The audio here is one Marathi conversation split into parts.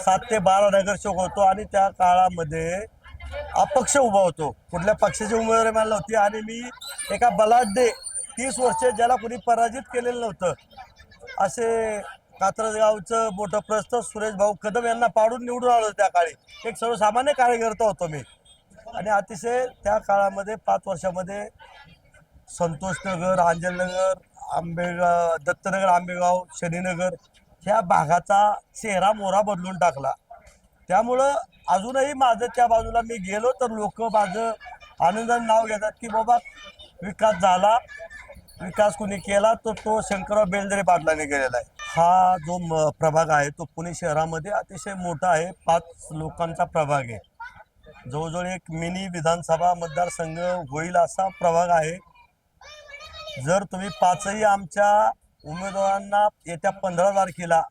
7 ते 12 नगरसेवक होतो आणि त्या काळामध्ये अपक्ष उभा होतो. कुठल्या पक्षाची उमेदवारी मला नव्हती आणि मी एका बलाढ्य 30 वर्षे ज्याला कोणी पराजित केलेलं नव्हतं असे कात्रजगावचं मोठं प्रस्थ सुरेश भाऊ कदम यांना पाडून निवडून आलो त्या काळी. एक सर्वसामान्य कार्यकर्ता होतो मी आणि अतिशय त्या काळामध्ये 5 वर्षामध्ये संतोषनगर, अंजननगर, आंबेगाव, दत्तनगर, आंबेगाव, शनीनगर ह्या भागाचा चेहरा मोहरा बदलून टाकला. त्यामुळं अजूनही माझं त्या बाजूला मी गेलो तर लोक माझं आनंदाने नाव घेतात की बाबा विकास झाला. विकास कुणी केला तर तो शंकरराव बेलदरे पाटलांनी केलेला आहे. हा जो प्रभाग आहे तो पुणे शहरामध्ये अतिशय मोठा आहे. 5 लोकांचा प्रभाग आहे. जवळजवळ एक मिनी विधानसभा मतदारसंघ होईल असा प्रभाग आहे. जर तुम्ही 5ही आमच्या उमेदवारांना येत्या 15 तारखेला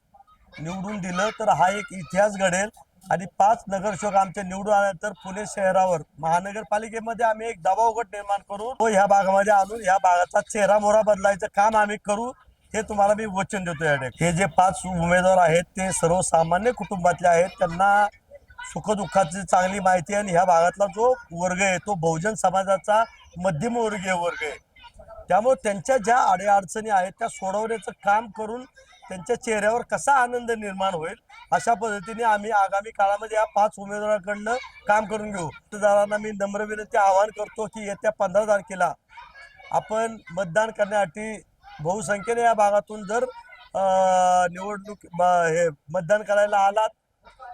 निवडून दिलं तर हा एक इतिहास घडेल आणि 5 नगरसेवक आमचे निवडून आल्यानंतर पुणे शहरावर महानगरपालिकेमध्ये आम्ही एक दबाव गट निर्माण करू, तो ह्या भागामध्ये आणून ह्या भागाचा चेहरा मोहरा बदलायचं काम आम्ही करू, हे तुम्हाला मी वचन देतो. या हे जे 5 उमेदवार आहेत ते सर्वसामान्य कुटुंबातले आहेत. त्यांना सुखदुःखाची चांगली माहिती आहे आणि ह्या भागातला जो वर्ग आहे तो बहुजन समाजाचा मध्यमवर्गीय वर्ग आहे. त्यामुळे त्यांच्या ज्या अडीअडचणी आहेत त्या सोडवण्याचं काम करून त्यांच्या चेहऱ्यावर कसा आनंद निर्माण होईल अशा पद्धतीने आम्ही आगामी काळामध्ये या 5 उमेदवारांकडनं काम करून घेऊ. मतदारांना मी नम्र विनंती आवाहन करतो की येत्या 15 तारखेला आपण मतदान करण्यासाठी बहुसंख्येने या भागातून जर निवडणूक हे मतदान करायला आलात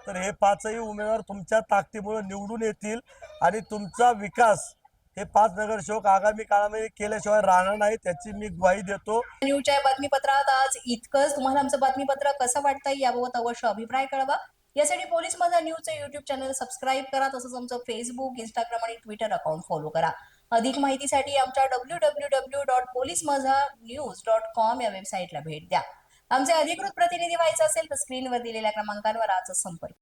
तर हे 5ही उमेदवार तुमच्या ताकदीमुळे निवडून येतील आणि तुमचा विकास हे 5 नगरसेवक आगामी काळामध्ये केल्याशिवाय राहणार नाही, त्याची मी ग्वाही देतो. न्यूजच्या बातमीपत्रात आज इतकंच. तुम्हाला आमचं बातमीपत्र कसं वाटतंय याबाबत अवश्य अभिप्राय कळवा. यासाठी पोलीस माझा न्यूजचं युट्यूब चॅनल सबस्क्राईब करा. तसंच आमचं फेसबुक, इंस्टाग्राम आणि ट्विटर अकाउंट फॉलो करा. अधिक माहितीसाठी आमच्या www.polismazhanews.com या वेबसाईटला भेट द्या. आमचे अधिकृत प्रतिनिधी व्हायचं असेल तर स्क्रीनवर दिलेल्या क्रमांकांवर आजच संपर्क